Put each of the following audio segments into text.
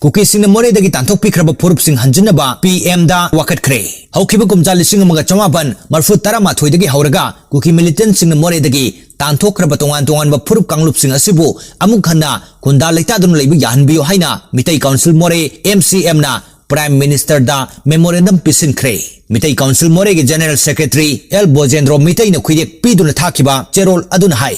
Kukisingna Moreh dagi tanthokpikhraba furupsing hanjinnaba PM da wakatkhre haukiba kumja lising amaga chamapan marfu taramathui dagi hauraga kuki militantsingna Moreh dagi tanthokpikhraba tongan ba furup kanglupsing asibu amuk hanna kunda leitadun leibu yahanbiyo haina mitai council Moreh MCM na Prime Minister da memorandum pisinkhre mitai council Moreh gi General Secretary L Bojendro mitai na khuidek piduna thakiba cherol aduna hai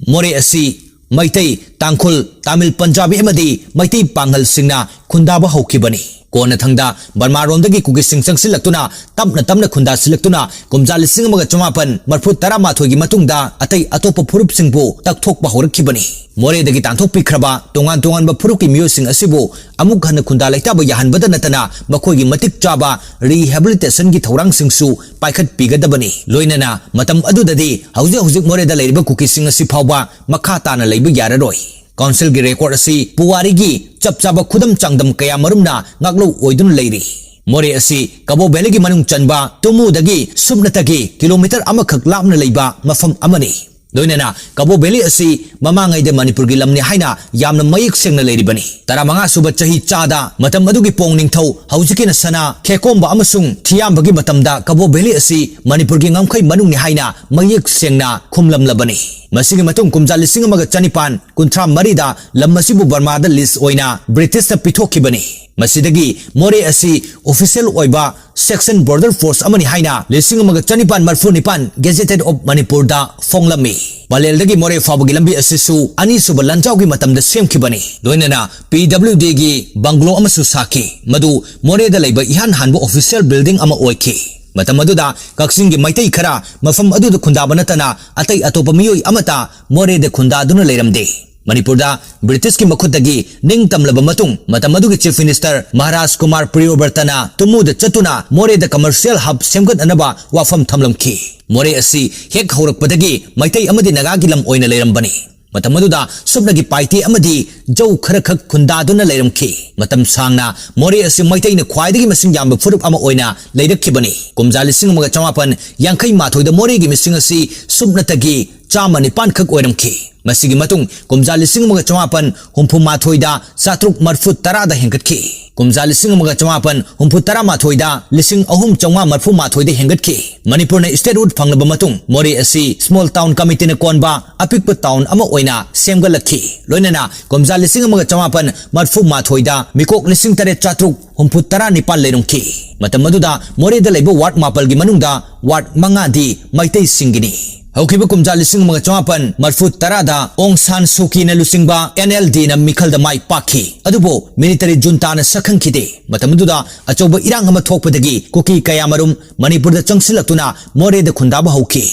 Moreh asi Maitai, Tangkhul, Tamil, Punjabi amadi Maitai Pangal singna khundaba haukibani kona thangda Burma romdagi Kukising changsilaktuna tamna khunda silaktuna kumja lising amaga chamapan marfu 13 gi matungda atai atopa furup singbu takthokpa horakibani Moreh dagi tanthokpikhraba tongan ba furup ki miyosing asibu amuk hanna khunda laitaba yahanbada natana makhoi gi matik chaba rehabilitation gi thorang singsu paikhat pigadabani loinana matam adudadi hauzik Moreh da leiba Kukising asi phawba makha tana leiba yararoi Council gi record asi puwari gi chapchaba khudam changdam kaya marumna ngaklo oidun leiri Moreh asi Kabo Valley gi manung chanba tumu dagi subnatagi kilometer amakhak lapna leiba mafam amani loinana Kabo Valley asi mamangai de Manipur gi lamni haina yamna mayik sengna leiribani 15 suba chahi chada matam adugi pongning thau haujikina sana khekomba amasung thiamba gi matamda Kabo Valley asi Manipur gi ngamkhai manung ni haina mayik sengna khumlamlabani Masigi matung kumja lising amaga chanipan kunthra marida lamasibu Burma da list oina British ta pithokibani masidagi Moreh asi official oiba section border force amani haina lising amaga chanipan marfu nipan gazetted of Manipur da fonglami Baleldagi Moreh fabagi lambi asisu ani suba lanjau gi matamda semkibani loinana PWD gi banglo amasu saki madu Moreh da leiba ihan hanbo official building ama oiki matam aduda Kukising gi maitai khara mafam aduda khundaba natana atai atopa miyoi amata Moreh da khunda duna leiramde Manipur da British ki makhutagi ningtamlaba matung matam adugi Chief Minister Maharaj Kumar Priyobartana tumu da chatuna Moreh da commercial hub semgat anaba wafam thamlamki Moreh asi hek haurakpadagi maitai amadi naga gi lam oina leirambani matam aduda subnagi paiti amadi jau khara khak khunda duna leiramki matam sangna Moreh asi maitai na khwaidagi masing yamba furup ama oina leirakibani kumja lising amaga chamapan yankai mathoi da Moreh gi mising asi subnatagi chama nipan khak oiramki masigi matung kumja lising amaga chamapan humpu mathoi da chatruk marfu 10 da hengatki kumja lising amaga chamapan humpu 13 da lising ahum changwa marfu mathoi da hengatki Manipur na statehood phanglaba matung Moreh asi small town committee na konba apikpa town ama oina semgalakhi loinana kumja lising amaga chamapan marfu mathoi da mikok lising 8 chatruk humpu 19 leirumki matam aduda Moreh da leiba ward mapal gi manungda ward manga di maitai singini haukiba kumja lising amaga chamapan marfu 10 da Aung San Suu Kyi na lusingba NLD na mikhal da mai pakhi adubo military junta na sakhankhide matamuda achoba irang ama thokpadagi kuki kayamarum Manipur da changsilaktuna Moreh da khundaba hauki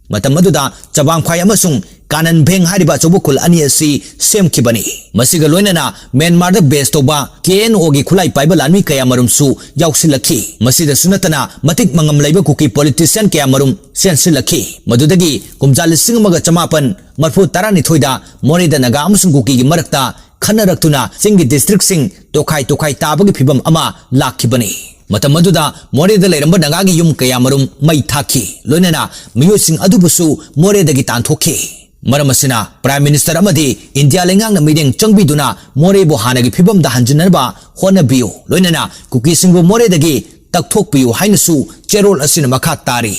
matamuda chabang phai amasung kanan beng hariba chobukul ani asi semkibani masiga loinana Myanmar da base toba KNO gi khulai paiba lanmi kayamarum su yausilakhi masida sunatana matik mangam leiba kuki politician kayamarum sensilakhi madudagi kumja lising amaga chamapan marfu 12 da Moreh da naga amasung kuki gi marakta khanaraktuna singi district sing tokhai tabagi phibam ama lakhibani matam aduda Moreh da leiramba naga gi yum kayamarum mai thaki loinana miyosing adubusu Moreh dagi tanthokhi Maramasina Prime Minister amadi India lengang na meeting changbiduna Moreh bo hanagi phibam da hanjinnaba honabiyo loinana Kukising Moreh dagi takthokpiyo hainasu cherol asina makha tari